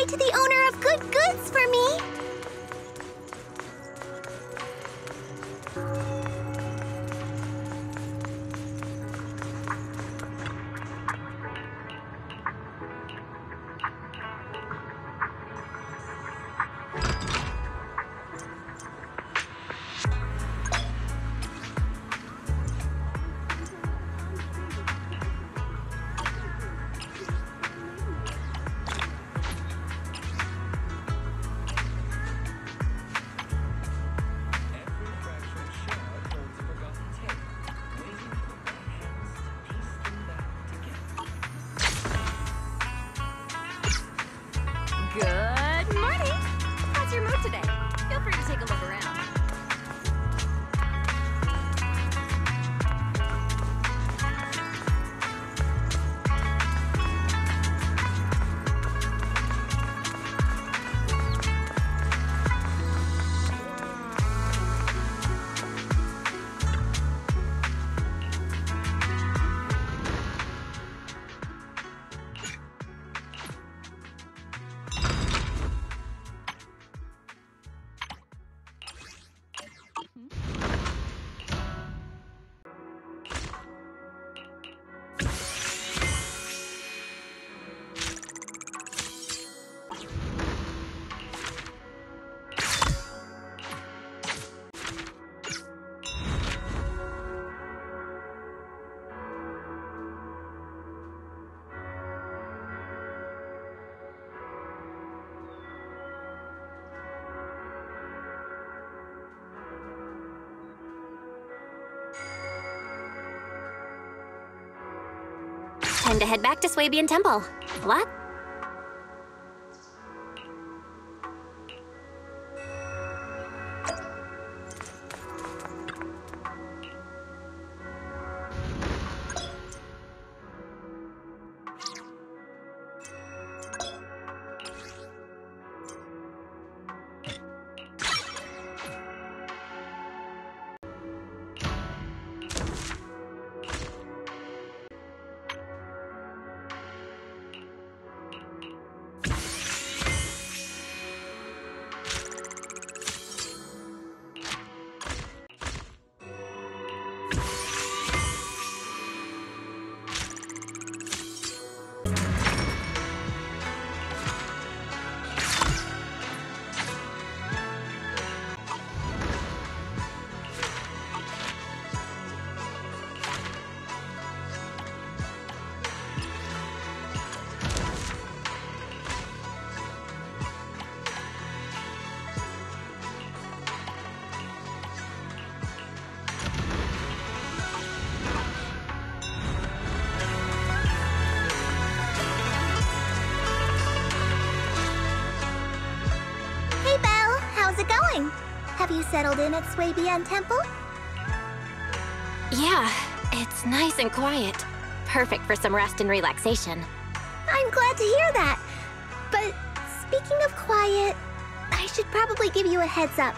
to the owner of good goods for me. Good morning! How's your mood today? Feel free to take a look around. Time to head back to Swabian Temple. What? Have you settled in at Swabian Temple? Yeah, it's nice and quiet. Perfect for some rest and relaxation. I'm glad to hear that. But speaking of quiet, I should probably give you a heads up.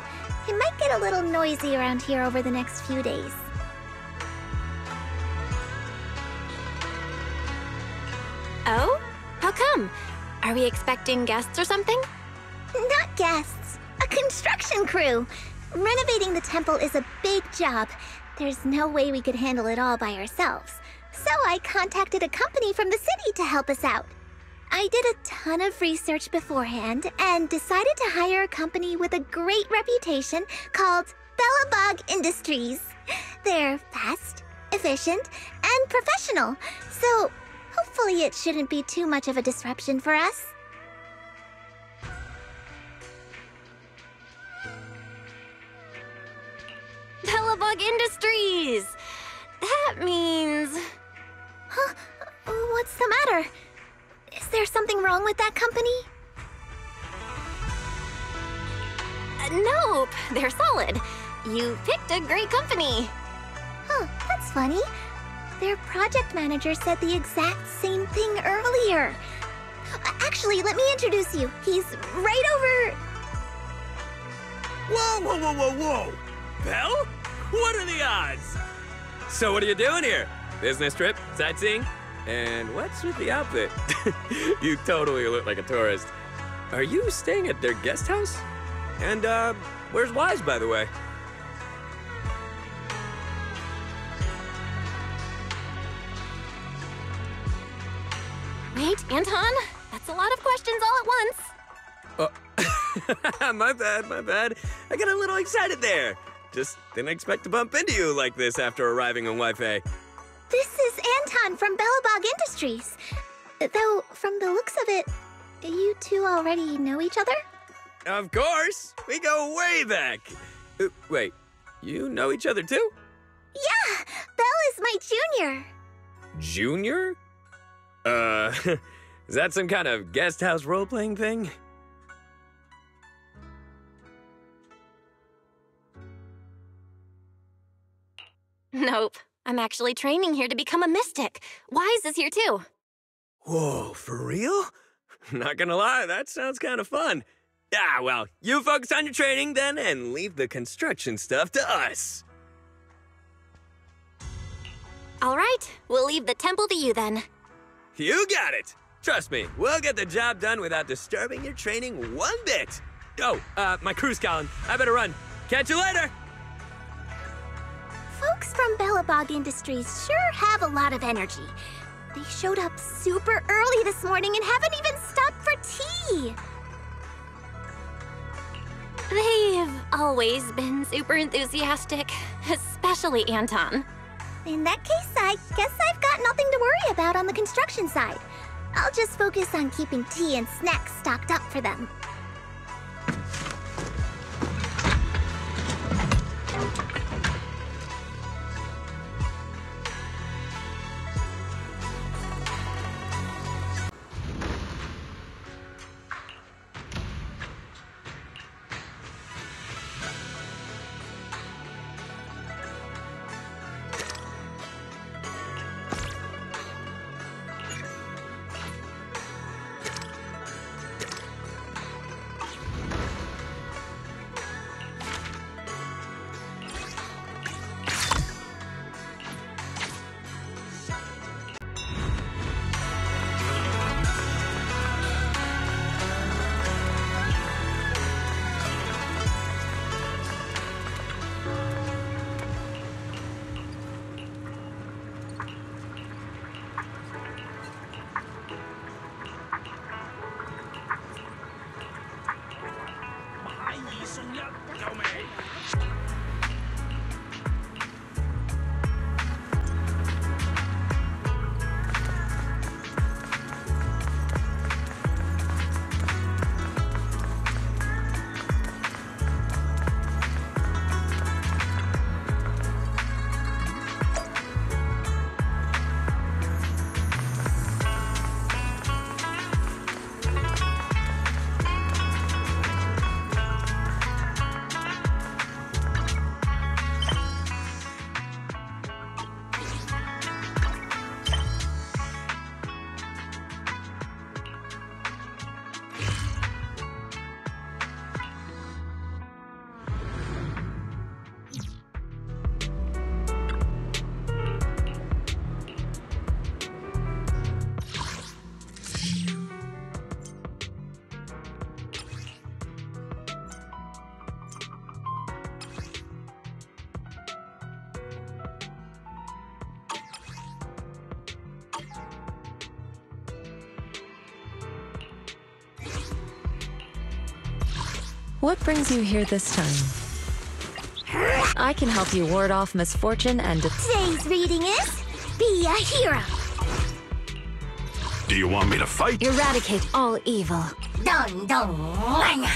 It might get a little noisy around here over the next few days. Oh? How come? Are we expecting guests or something? Not guests. A construction crew. Renovating the temple is a big job. There's no way we could handle it all by ourselves. So I contacted a company from the city to help us out. I did a ton of research beforehand and decided to hire a company with a great reputation called Lv0-Lv20 Industries. They're fast, efficient, and professional, so hopefully it shouldn't be too much of a disruption for us. Lv0-Lv20 Industries! That means... Huh? What's the matter? Is there something wrong with that company? Nope, they're solid. You picked a great company. Huh, that's funny. Their project manager said the exact same thing earlier. Actually, let me introduce you. He's right over... Whoa, whoa, whoa, whoa, whoa! Belle? What are the odds? So what are you doing here? Business trip? Sightseeing? And what's with the outfit? You totally look like a tourist. are you staying at their guest house? And, where's Wise, by the way? Wait, Anton? That's a lot of questions all at once. My bad. I got a little excited there. Just didn't expect to bump into you like this after arriving on Wi-Fi. This is Anton from Bellabog Industries. Though, from the looks of it, you two already know each other? Of course! We go way back! Wait, you know each other too? Yeah! Belle is my junior. Junior? Is that some kind of guest house role-playing thing? Nope. I'm actually training here to become a mystic. Wise is here too. Whoa, for real? Not gonna lie, that sounds kind of fun. Ah, well, you focus on your training then and leave the construction stuff to us. All right, we'll leave the temple to you then. You got it! Trust me, we'll get the job done without disturbing your training one bit. Oh, my crew's calling. I better run. Catch you later! Folks from Bellabog Industries sure have a lot of energy. They showed up super early this morning and haven't even stopped for tea. They've always been super enthusiastic, especially Anton. In that case, I guess I've got nothing to worry about on the construction side. I'll just focus on keeping tea and snacks stocked up for them. What brings you here this time? I can help you ward off misfortune and... Today's reading is Be a Hero. Do you want me to fight? Eradicate all evil. Dun dun.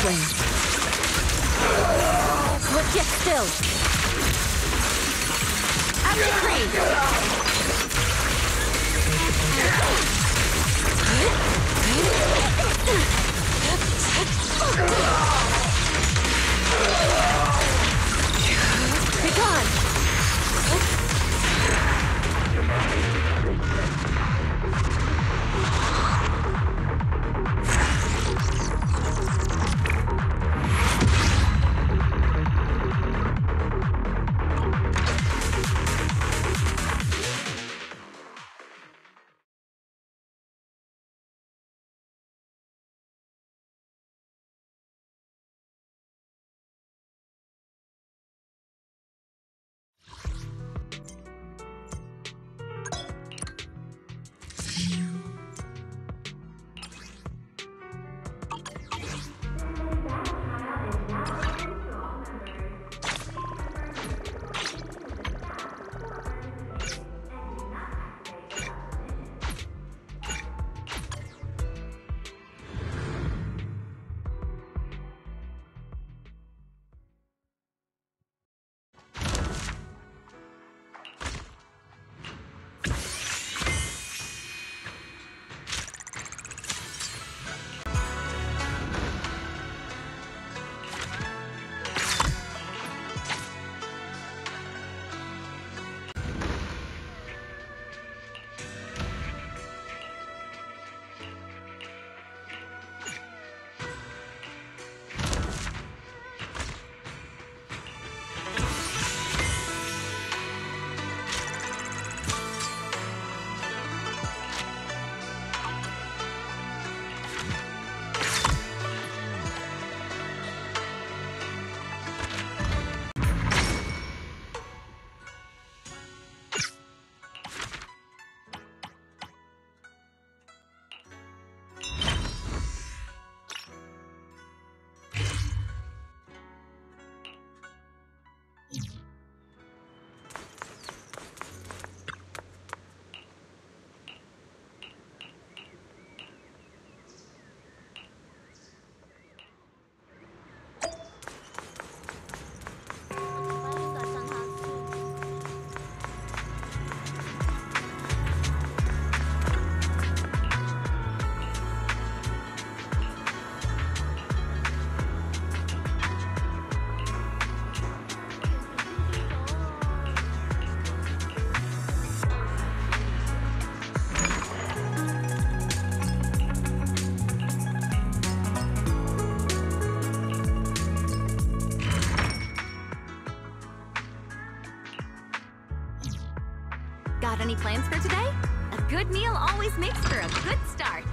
flame. Let's get still. Out of the cream! Be gone! Got any plans for today? A good meal always makes for a good start.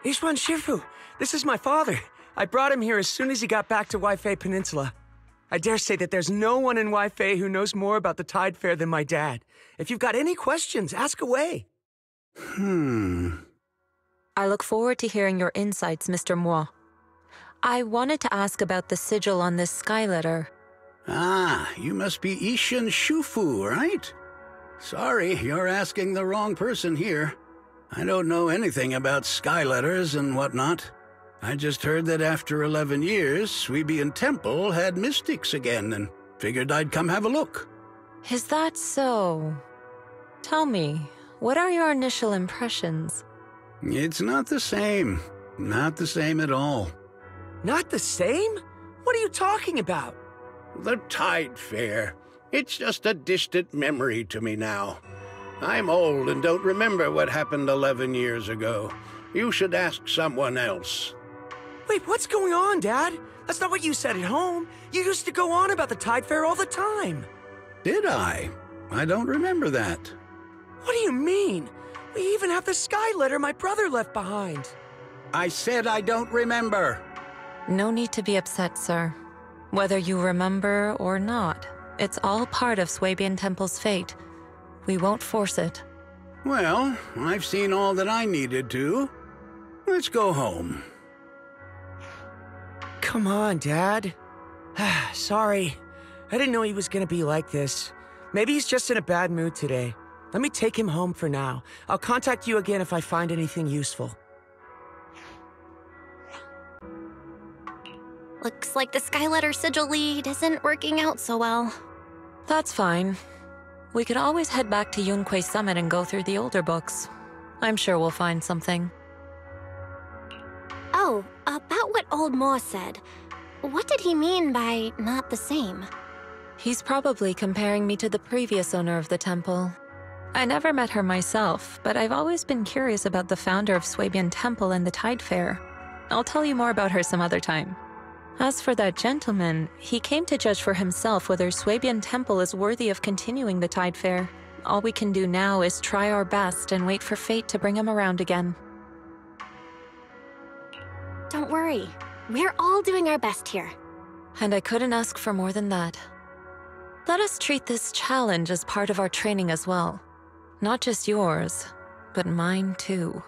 Ishwan Shifu, this is my father. I brought him here as soon as he got back to Waifei Peninsula. I dare say that there's no one in Waifei who knows more about the Tide Fair than my dad. If you've got any questions, ask away. I look forward to hearing your insights, Mr. Mo. I wanted to ask about the sigil on this sky letter. Ah, you must be Ishin Shufu, right? Sorry, you're asking the wrong person here. I don't know anything about sky letters and whatnot. I just heard that after 11 years, Sweebian Temple had mystics again and figured I'd come have a look. Is that so? Tell me, what are your initial impressions? It's not the same. Not the same at all. Not the same? What are you talking about? The Tide Fair. It's just a distant memory to me now. I'm old and don't remember what happened 11 years ago. You should ask someone else. Wait, what's going on, Dad? That's not what you said at home. You used to go on about the Tide Fair all the time. Did I? I don't remember that. What do you mean? We even have the sky letter my brother left behind. I said I don't remember. No need to be upset, sir. Whether you remember or not, it's all part of Swabian Temple's fate. We won't force it. Well, I've seen all that I needed to. Let's go home. Come on, Dad. Sorry. I didn't know he was gonna be like this. Maybe he's just in a bad mood today. Let me take him home for now. I'll contact you again if I find anything useful. Looks like the Skyletter sigil lead isn't working out so well. That's fine. We could always head back to Yunquei Summit and go through the older books. I'm sure we'll find something. Oh, about what old Mo said. What did he mean by not the same? He's probably comparing me to the previous owner of the temple. I never met her myself, but I've always been curious about the founder of Swabian Temple and the Tide Fair. I'll tell you more about her some other time. As for that gentleman, he came to judge for himself whether Swabian Temple is worthy of continuing the Tide Fair. All we can do now is try our best and wait for fate to bring him around again. Don't worry. We're all doing our best here. And I couldn't ask for more than that. Let us treat this challenge as part of our training as well. Not just yours, but mine too.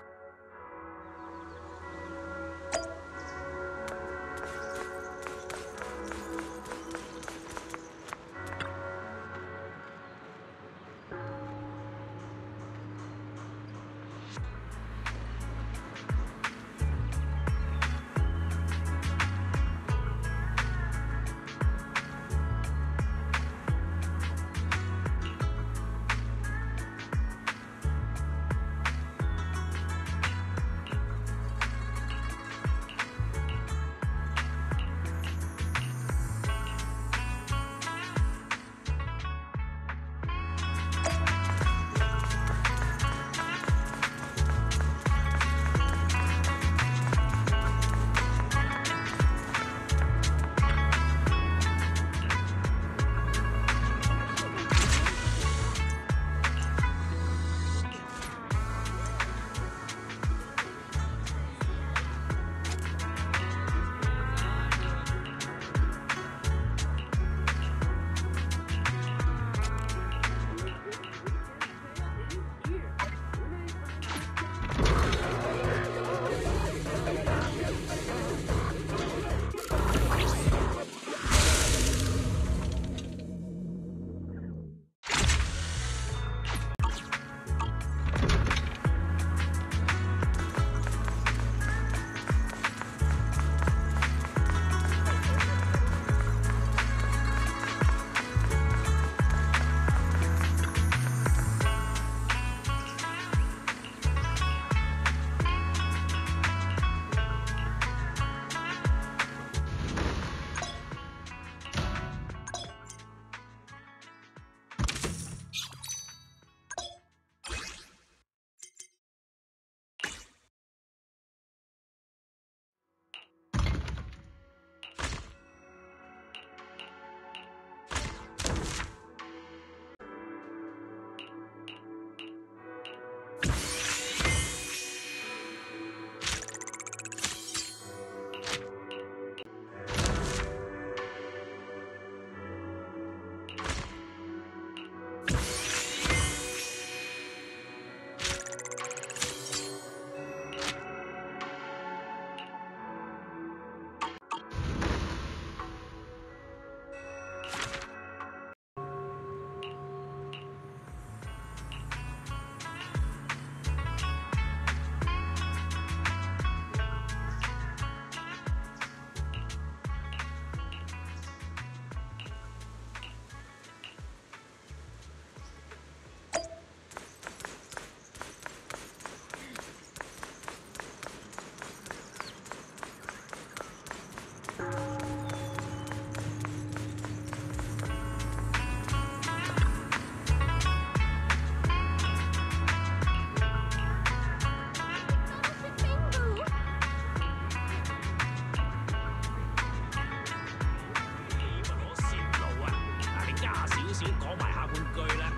少講埋下半句啦。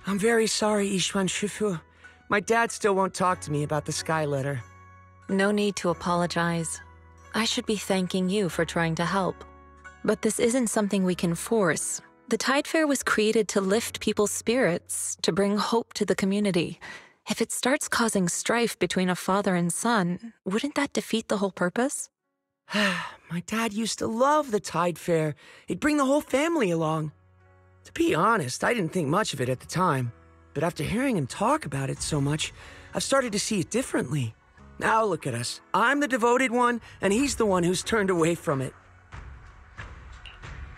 I'm very sorry, Yixuan Shifu. My dad still won't talk to me about the Sky Letter. No need to apologize. I should be thanking you for trying to help. But this isn't something we can force. The Tide Fair was created to lift people's spirits, to bring hope to the community. If it starts causing strife between a father and son, wouldn't that defeat the whole purpose? My dad used to love the Tide Fair. He'd bring the whole family along. To be honest, I didn't think much of it at the time. But after hearing him talk about it so much, I've started to see it differently. Now look at us. I'm the devoted one, and he's the one who's turned away from it.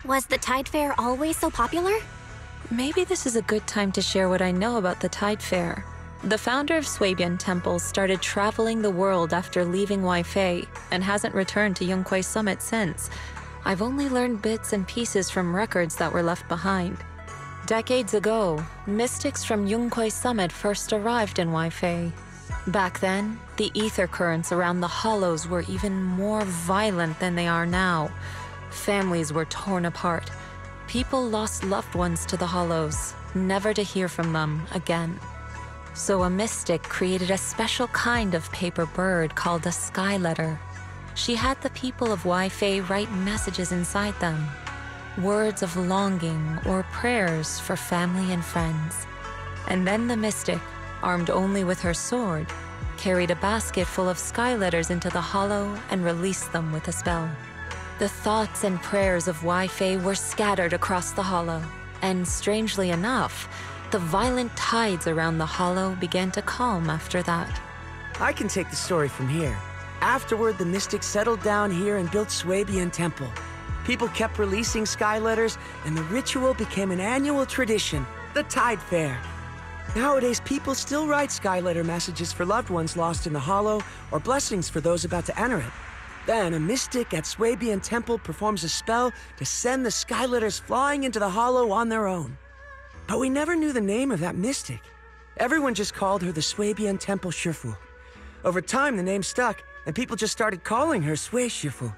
Was the Tide Fair always so popular? Maybe this is a good time to share what I know about the Tide Fair. The founder of Swabian Temple started traveling the world after leaving Waifei and hasn't returned to Yunquai Summit since. I've only learned bits and pieces from records that were left behind. Decades ago, mystics from Yunquai Summit first arrived in Waifei. Back then, the ether currents around the hollows were even more violent than they are now. Families were torn apart. People lost loved ones to the hollows, never to hear from them again. So a mystic created a special kind of paper bird called a sky letter. She had the people of Wi-Fei write messages inside them, words of longing or prayers for family and friends. And then the mystic, armed only with her sword, carried a basket full of sky letters into the hollow and released them with a spell. The thoughts and prayers of Wi-Fei were scattered across the hollow, and strangely enough, the violent tides around the hollow began to calm after that. I can take the story from here. Afterward, the mystics settled down here and built Swabian Temple. People kept releasing sky letters, and the ritual became an annual tradition, the Tide Fair. Nowadays, people still write sky letter messages for loved ones lost in the hollow, or blessings for those about to enter it. Then, a mystic at Swabian Temple performs a spell to send the sky letters flying into the hollow on their own. But we never knew the name of that mystic. Everyone just called her the Swabian Temple Shifu. Over time, the name stuck, and people just started calling her Sui Shifu.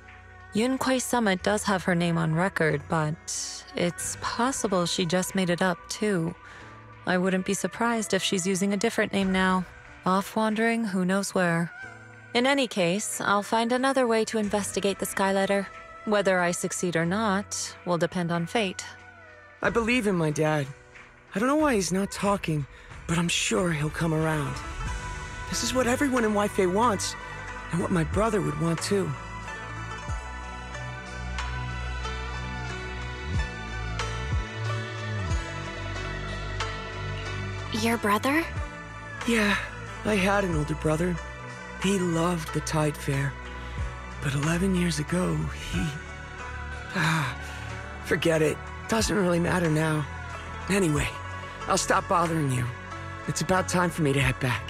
Yunquei Summit does have her name on record, but it's possible she just made it up, too. I wouldn't be surprised if she's using a different name now, off wandering who knows where. In any case, I'll find another way to investigate the sky letter. Whether I succeed or not will depend on fate. I believe in my dad. I don't know why he's not talking, but I'm sure he'll come around. This is what everyone in Wi-Fi wants, and what my brother would want too. Your brother? Yeah, I had an older brother. He loved the Tide Fair. But 11 years ago, he... forget it. Doesn't really matter now. Anyway, I'll stop bothering you. It's about time for me to head back.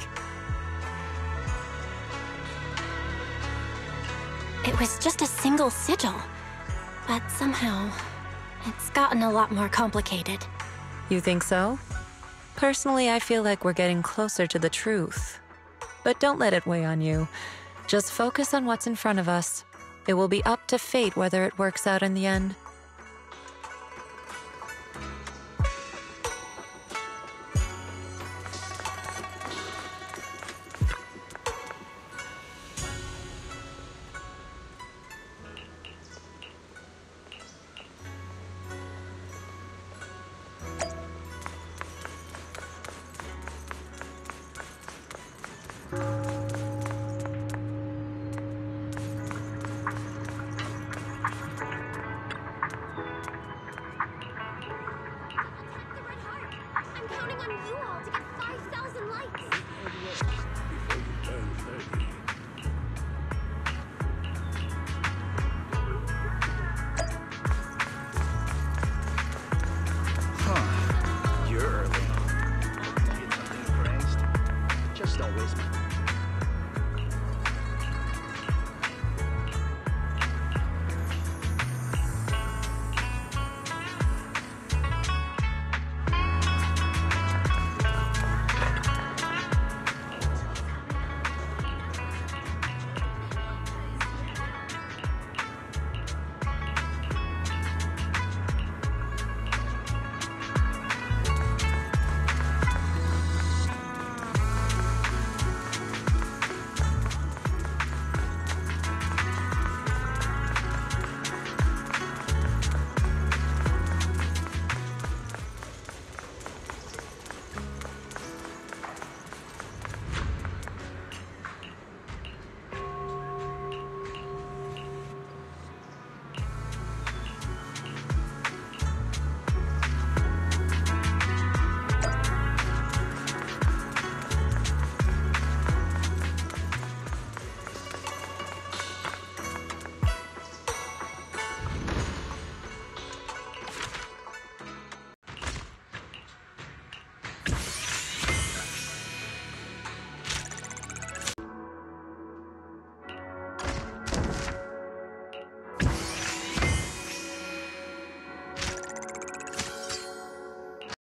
It was just a single sigil. But somehow, it's gotten a lot more complicated. You think so? Personally, I feel like we're getting closer to the truth. But don't let it weigh on you. Just focus on what's in front of us. It will be up to fate whether it works out in the end. You're early. Get something pressed. Just don't waste my time.